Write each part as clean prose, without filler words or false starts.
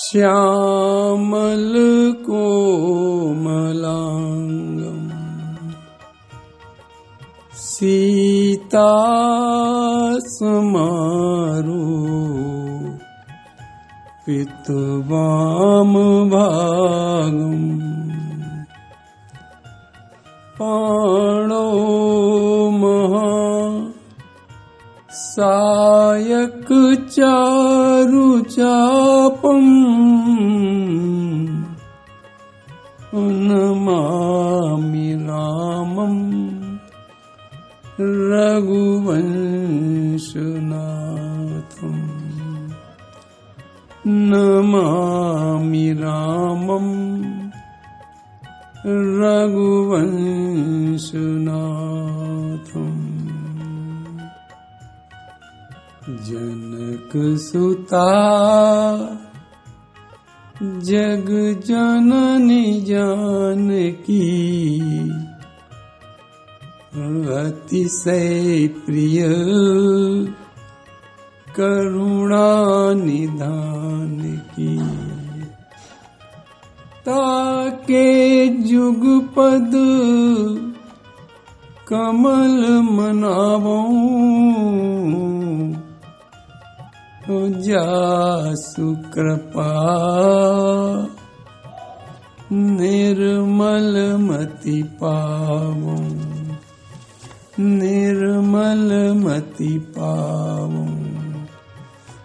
श्यामल कोमलांगम सीता समारूपितवाम भागम पाणो महा सायक चारु चापम नमामि रामम रघुवंशनाथम नमामि रामम रघुवंशनाथम जनक सुता जग जननी जानकी अतिशय प्रिय करुणा निधान की ताके जुगपद कमल मनावों जासु कृपा निर्मल मति पावों निर्मल मति पावों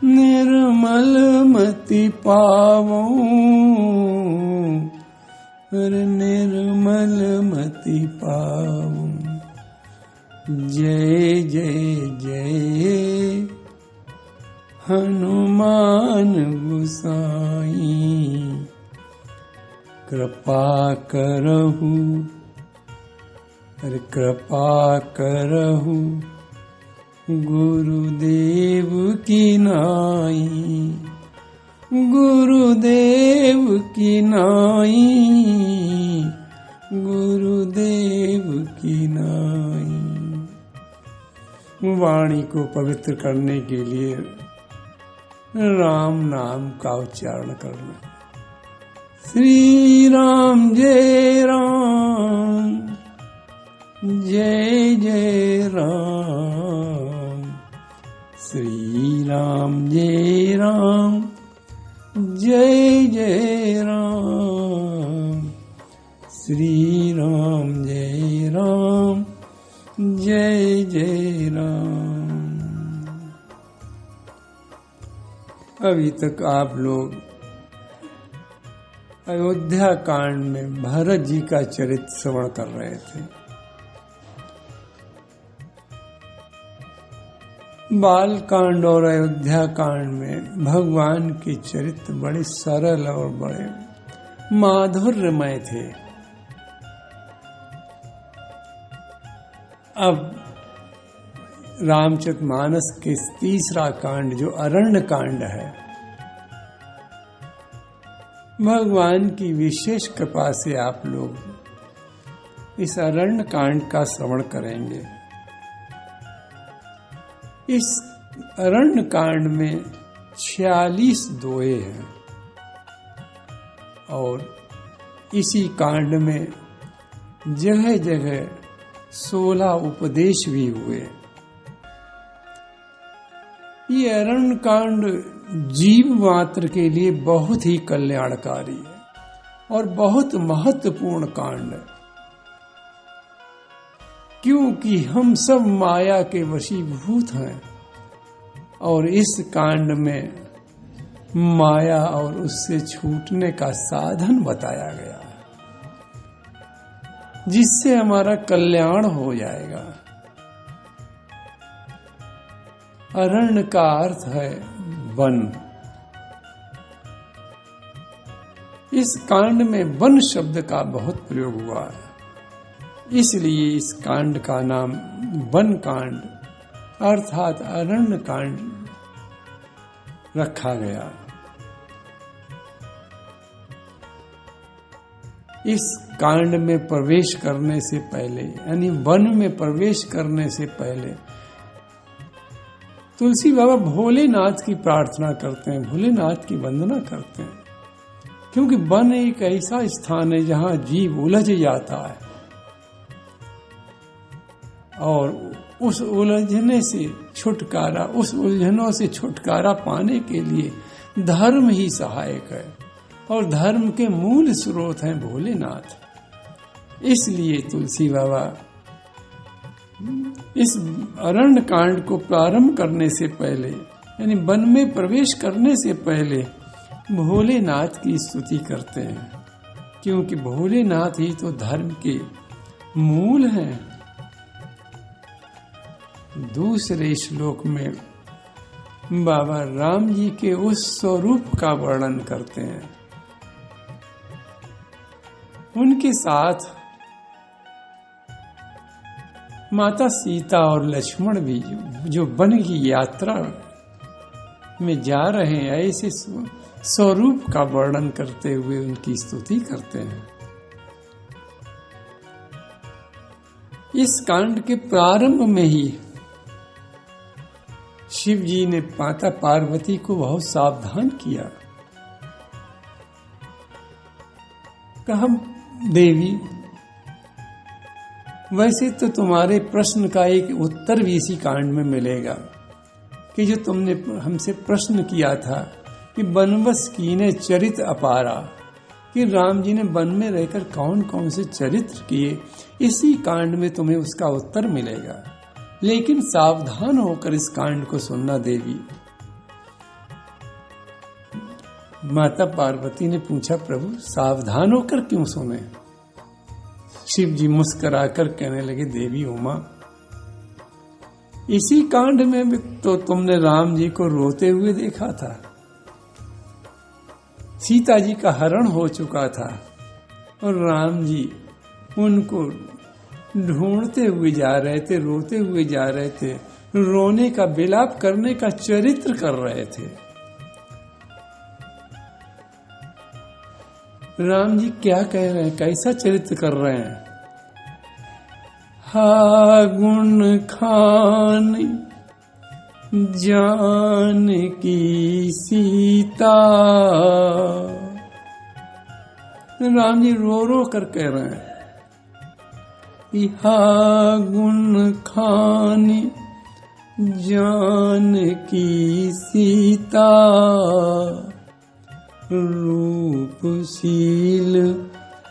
निर्मल मति पावों निर्मल मति पावों। जय जय जय हनुमान गोसाई कृपा करहु कृपा करहु गुरुदेव की नाई गुरुदेव की नाई गुरुदेव की नाई। वाणी को पवित्र करने के लिए राम नाम का उच्चारण करना। श्री राम जय राम जय जय राम श्री राम जय राम जय जय राम श्री राम जय राम जय जय राम। अभी तक आप लोग अयोध्या कांड में भरत जी का चरित्र श्रवण कर रहे थे। बाल कांड और अयोध्या कांड में भगवान के चरित्र बड़े सरल और बड़े माधुर्यमय थे। अब रामचरितमानस के तीसरा कांड जो अरण्य कांड है, भगवान की विशेष कृपा से आप लोग इस अरण्य कांड का श्रवण करेंगे। इस अरण्य कांड में 46 दोहे हैं और इसी कांड में जगह जगह 16 उपदेश भी हुए। ये अरण्य कांड जीव मात्र के लिए बहुत ही कल्याणकारी है और बहुत महत्वपूर्ण कांड है, क्योंकि हम सब माया के वशीभूत हैं और इस कांड में माया और उससे छूटने का साधन बताया गया है, जिससे हमारा कल्याण हो जाएगा। अरण्य का अर्थ है वन। इस कांड में वन शब्द का बहुत प्रयोग हुआ है, इसलिए इस कांड का नाम वन कांड अर्थात अरण्य कांड रखा गया। इस कांड में प्रवेश करने से पहले यानी वन में प्रवेश करने से पहले तुलसी बाबा भोलेनाथ की प्रार्थना करते हैं, भोलेनाथ की वंदना करते हैं। क्योंकि वन एक ऐसा स्थान है जहां जीव उलझ जाता है, और उस उलझने से छुटकारा, उस उलझनों से छुटकारा पाने के लिए धर्म ही सहायक है, और धर्म के मूल स्रोत हैं भोलेनाथ। इसलिए तुलसी बाबा इस अरण्य कांड को प्रारंभ करने से पहले, यानी वन में प्रवेश करने से पहले भोलेनाथ की स्तुति करते हैं, क्योंकि भोलेनाथ ही तो धर्म के मूल हैं। दूसरे श्लोक में बाबा राम जी के उस स्वरूप का वर्णन करते हैं। उनके साथ माता सीता और लक्ष्मण भी जो वन की यात्रा में जा रहे हैं, ऐसे स्वरूप का वर्णन करते हुए उनकी स्तुति करते हैं। इस कांड के प्रारंभ में ही शिव जी ने माता पार्वती को बहुत सावधान किया। कहा, देवी, वैसे तो तुम्हारे प्रश्न का एक उत्तर भी इसी कांड में मिलेगा, कि जो तुमने हमसे प्रश्न किया था कि बनवस कीने चरित अपारा, कि राम जी ने वन में रहकर कौन कौन से चरित्र किए, इसी कांड में तुम्हें उसका उत्तर मिलेगा। लेकिन सावधान होकर इस कांड को सुनना देवी। माता पार्वती ने पूछा, प्रभु सावधान होकर क्यों सुने? शिव जी मुस्कुराकर कहने लगे, देवी उमा, इसी कांड में भी तो तुमने राम जी को रोते हुए देखा था। सीता जी का हरण हो चुका था और राम जी उनको ढूंढते हुए जा रहे थे, रोते हुए जा रहे थे, रोने का विलाप करने का चरित्र कर रहे थे। राम जी क्या कह रहे हैं, कैसा चरित्र कर रहे हैं? हा गुण खान जानकी सीता। राम जी रो रो कर कह रहे हैं, हा गुण खान जानकी सीता, रूपशील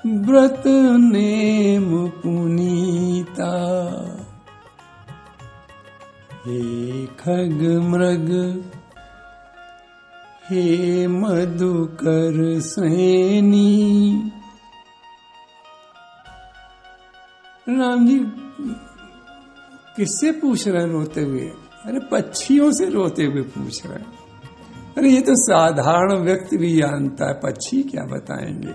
व्रत नेम पुनीता। हे खग मृग हे मधुकर सैनी। राम जी किससे पूछ रहे हैं रोते हुए? अरे पक्षियों से रोते हुए पूछ रहे हैं। अरे ये तो साधारण व्यक्ति भी जानता है, पक्षी क्या बताएंगे?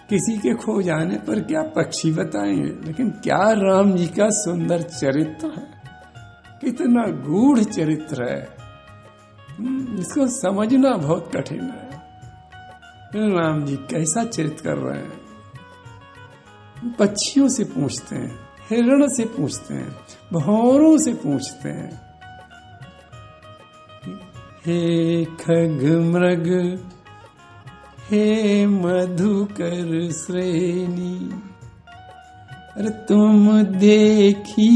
किसी के खो जाने पर क्या पक्षी बताएंगे? लेकिन क्या राम जी का सुंदर चरित्र है, कितना गूढ़ चरित्र है, इसको समझना बहुत कठिन है। राम जी कैसा चरित्र कर रहे हैं? पक्षियों से पूछते हैं, हिरण से पूछते हैं, भंवरों से पूछते हैं। हे खग मृग हे मधुकर श्रेणी। अरे तुम देखी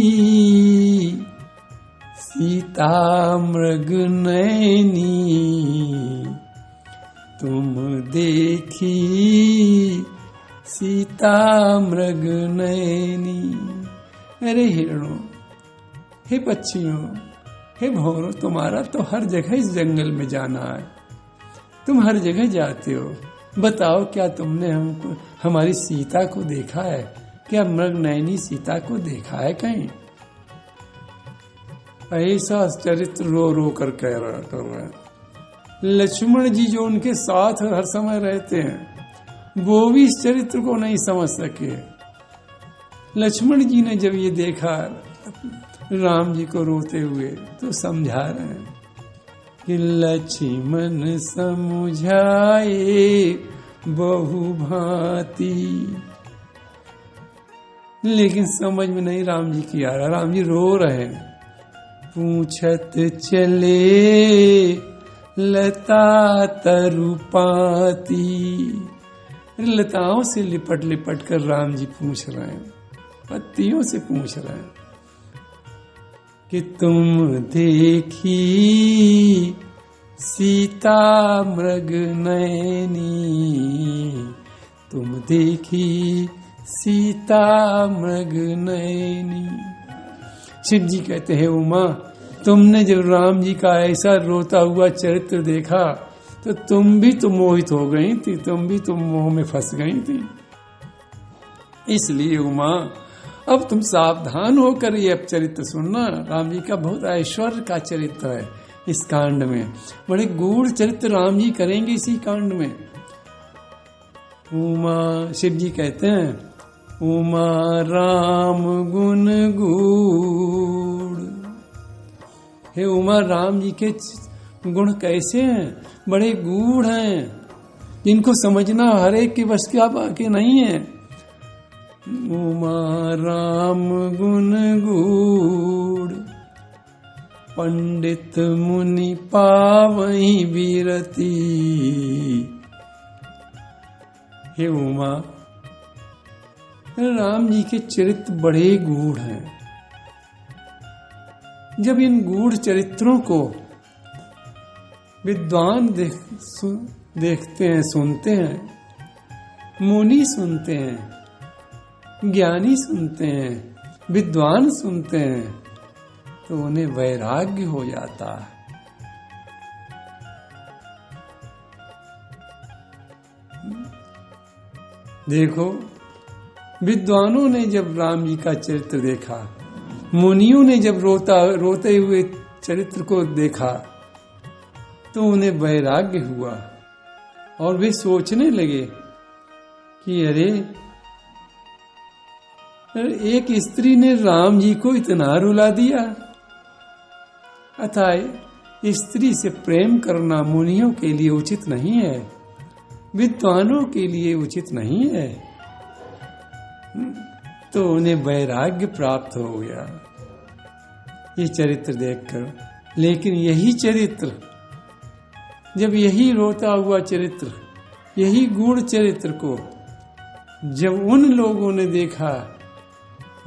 सीता मृग नैनी, तुम देखी सीता मृग नैनी। अरे हिरणों, हे पक्षियों, हे भंवरों, तुम्हारा तो हर जगह इस जंगल में जाना है, तुम हर जगह जाते हो। बताओ, क्या तुमने हमको हमारी सीता को देखा है? क्या मृग नैनी सीता को देखा है कहीं? ऐसा चरित्र रो रो कर कह रहे हैं। लक्ष्मण जी जो उनके साथ हर समय रहते हैं, वो भी इस चरित्र को नहीं समझ सके। लक्ष्मण जी ने जब ये देखा राम जी को रोते हुए, तो समझा रहे हैं कि लक्ष्मण समझाए बहु भांति। लेकिन समझ में नहीं राम जी की आ रहा। राम जी रो रहे हैं। पूछत चले लता तरुपाती। लताओं से लिपट लिपट कर राम जी पूछ रहे हैं, पत्तियों से पूछ रहे हैं कि तुम देखी सीता मृग नयनी, तुम देखी सीता मृग नयनी। शिव जी कहते हैं, उमा तुमने जब राम जी का ऐसा रोता हुआ चरित्र देखा तो तुम भी तो मोहित हो गई थी, तुम भी तो मोह में फंस गई थी। इसलिए उमा अब तुम सावधान होकर ये अब चरित्र सुनना। राम जी का बहुत ऐश्वर्य का चरित्र है इस कांड में, बड़े गूढ़ चरित्र राम जी करेंगे इसी कांड में। उमा, शिव जी कहते हैं, उमा राम गुण गूढ़। हे उमा, राम जी के गुण कैसे हैं, बड़े गूढ़ हैं, जिनको समझना हर एक के बस के नहीं है। उमा राम गुण गूढ़, पंडित मुनि पावहीं बिरती। हे उमा, राम जी के चरित्र बड़े गूढ़ हैं। जब इन गूढ़ चरित्रों को विद्वान देखते हैं, सुनते हैं, मुनि सुनते हैं, ज्ञानी सुनते हैं, विद्वान सुनते हैं, तो उन्हें वैराग्य हो जाता है। देखो, विद्वानों ने जब राम जी का चरित्र देखा, मुनियों ने जब रोते हुए चरित्र को देखा, तो उन्हें वैराग्य हुआ और वे सोचने लगे कि अरे एक स्त्री ने राम जी को इतना रुला दिया। अतः स्त्री से प्रेम करना मुनियों के लिए उचित नहीं है, विद्वानों के लिए उचित नहीं है। तो उन्हें वैराग्य प्राप्त हो गया ये चरित्र देखकर। लेकिन यही चरित्र, जब यही रोता हुआ चरित्र, यही गूढ़ चरित्र को जब उन लोगों ने देखा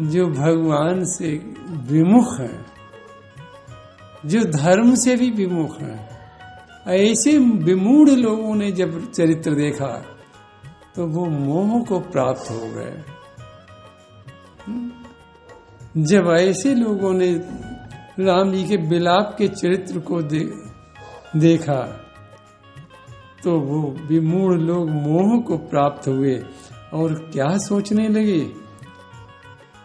जो भगवान से विमुख हैं, जो धर्म से भी विमुख हैं, ऐसे विमूढ़ लोगों ने जब चरित्र देखा तो वो मोह को प्राप्त हो गए। जब ऐसे लोगों ने राम जी के विलाप के चरित्र को देखा तो वो विमूढ़ लोग मोह को प्राप्त हुए और क्या सोचने लगे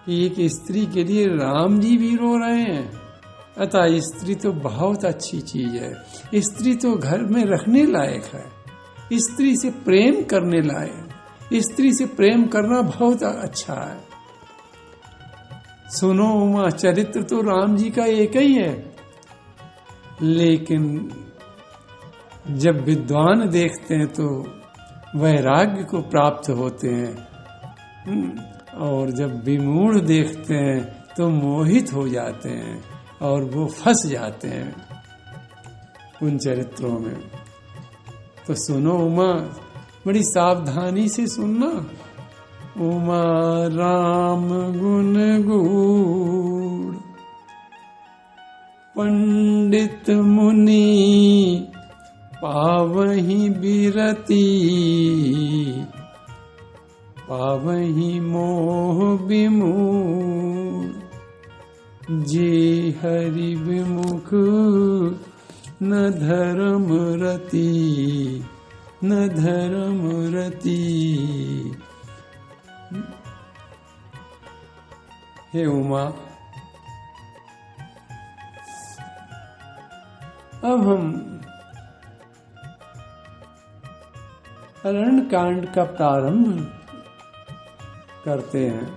कि एक स्त्री के लिए राम जी भी रो रहे हैं। अतः स्त्री तो बहुत अच्छी चीज है, स्त्री तो घर में रखने लायक है, स्त्री से प्रेम करने लायक, स्त्री से प्रेम करना बहुत अच्छा है। सुनो उमा, चरित्र तो राम जी का एक ही है, लेकिन जब विद्वान देखते हैं तो वैराग्य को प्राप्त होते हैं, और जब विमूढ़ देखते हैं तो मोहित हो जाते हैं और वो फंस जाते हैं उन चरित्रों में। तो सुनो उमा, बड़ी सावधानी से सुनना। उमा राम गुण गूढ़, पंडित मुनि पावहीं बिरती, पावहीं मोह विमूढ़, जे हरि विमुख न धर्म रति, न धर्म रति। हे उमा, अब हम अरण्य कांड का प्रारंभ करते हैं।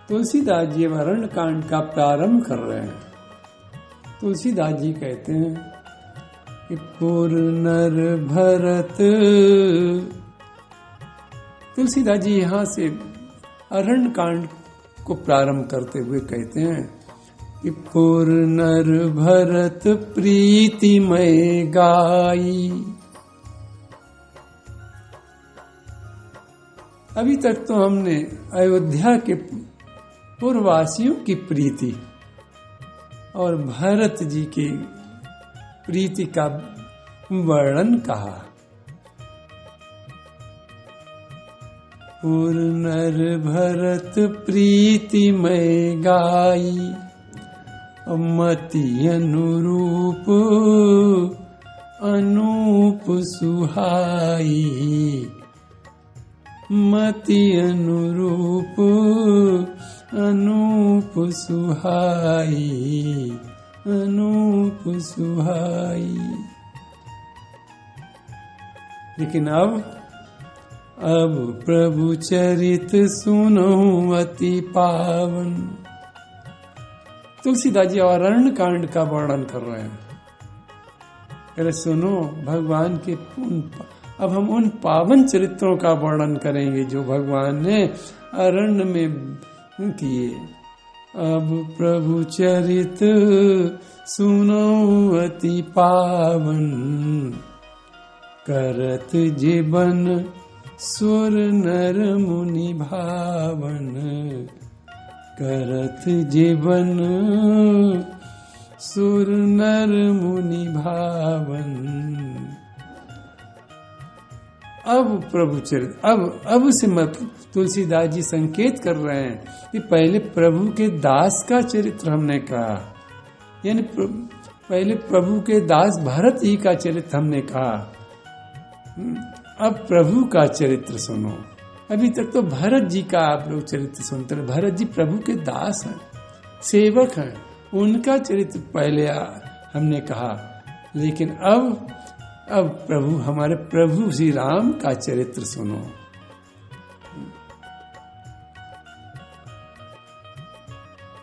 तुलसीदास जी अरण्य कांड का प्रारंभ कर रहे हैं। तुलसीदास जी कहते हैं कि पुर नर भरत। तुलसीदास जी यहाँ से अरण्य कांड को प्रारंभ करते हुए कहते हैं कि पुर नर भरत प्रीतिमय गाई। अभी तक तो हमने अयोध्या के पूर्ववासियों की प्रीति और भरत जी की प्रीति का वर्णन कहा। पुर नर भरत प्रीतिमय गाई, मति अनुरूप अनूप सुहाई। मति अनुरूप अनूप सुहाई, अनूप सुहाई। लेकिन अब प्रभु चरित सुनो अति पावन। तुलसीदास जी अरण्य कांड का वर्णन कर रहे हैं। अरे सुनो भगवान के अब हम उन पावन चरित्रों का वर्णन करेंगे जो भगवान ने अरण्य में किए। अब प्रभु चरित सुनो अति पावन, करत जीवन सुर नर मुनि भावन। करत जीवन सुर नर मुनि भावन। अब प्रभु चरित अब से मत तुलसीदास जी संकेत कर रहे हैं कि पहले प्रभु के दास का चरित्र हमने कहा, यानी पहले प्रभु के दास भरत जी का चरित्र हमने कहा। अब प्रभु का चरित्र सुनो। अभी तक तो भरत जी का आप लोग चरित्र सुनते रहे। भरत जी प्रभु के दास हैं, सेवक हैं, उनका चरित्र पहले हमने कहा। लेकिन अब प्रभु हमारे प्रभु श्री राम का चरित्र सुनो।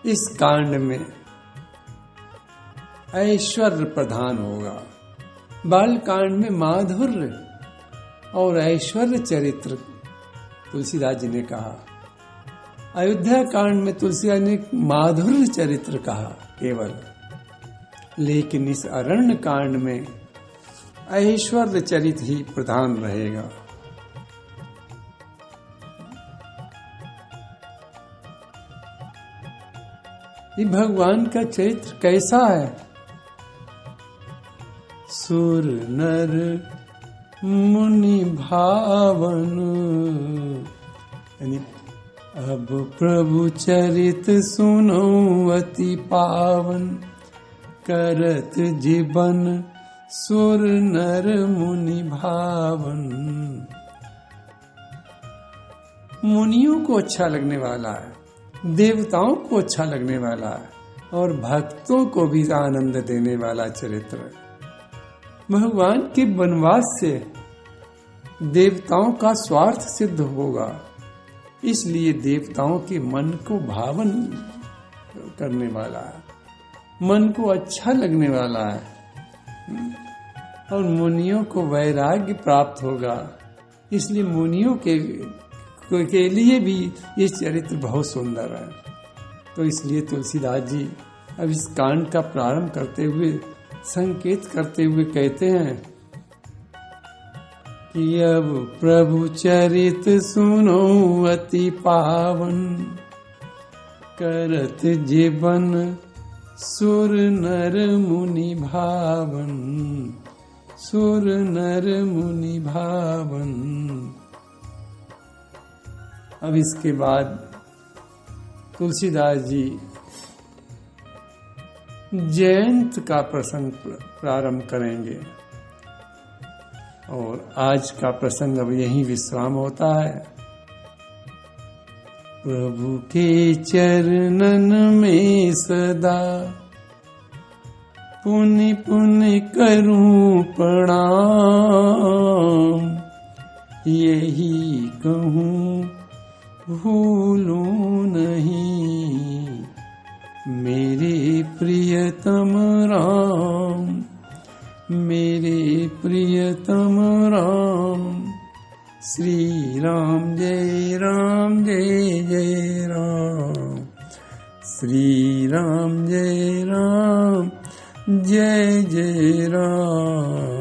इस कांड में ऐश्वर्य प्रधान होगा। बाल कांड में माधुर्य और ऐश्वर्य चरित्र तुलसीदास जी ने कहा। अयोध्या कांड में तुलसीदास ने माधुर्य चरित्र कहा केवल। लेकिन इस अरण्य कांड में ऐश्वर्य चरित्र ही प्रधान रहेगा। ये भगवान का चरित्र कैसा है? सुर नर मुनि भावन, यानी अब प्रभु चरित सुनो अति पावन। करत जीवन सुर नर मुनि भावन। मुनियों को अच्छा लगने वाला है, देवताओं को अच्छा लगने वाला है और भक्तों को भी आनंद देने वाला चरित्र। भगवान के वनवास से देवताओं का स्वार्थ सिद्ध होगा, इसलिए देवताओं के मन को भावन करने वाला है, मन को अच्छा लगने वाला है। और मुनियों को वैराग्य प्राप्त होगा, इसलिए मुनियों के लिए भी ये चरित्र बहुत सुंदर है। तो इसलिए तुलसीदास जी अब इस कांड का प्रारंभ करते हुए संकेत करते हुए कहते हैं कि अब प्रभु चरित सुनो अति पावन। करत जीवन सुर नर मुनि भावन। सुर नर मुनि भावन। अब इसके बाद तुलसीदास जी जयंत का प्रसंग प्रारंभ करेंगे और आज का प्रसंग अब यहीं विश्राम होता है। प्रभु के चरणन में सदा पुनि पुनि करूं प्रणाम। यही कहूं भूलूं नहीं मेरे प्रियतम राम। मेरे प्रियतम राम। श्री राम जय जय राम। श्री राम जय जय राम।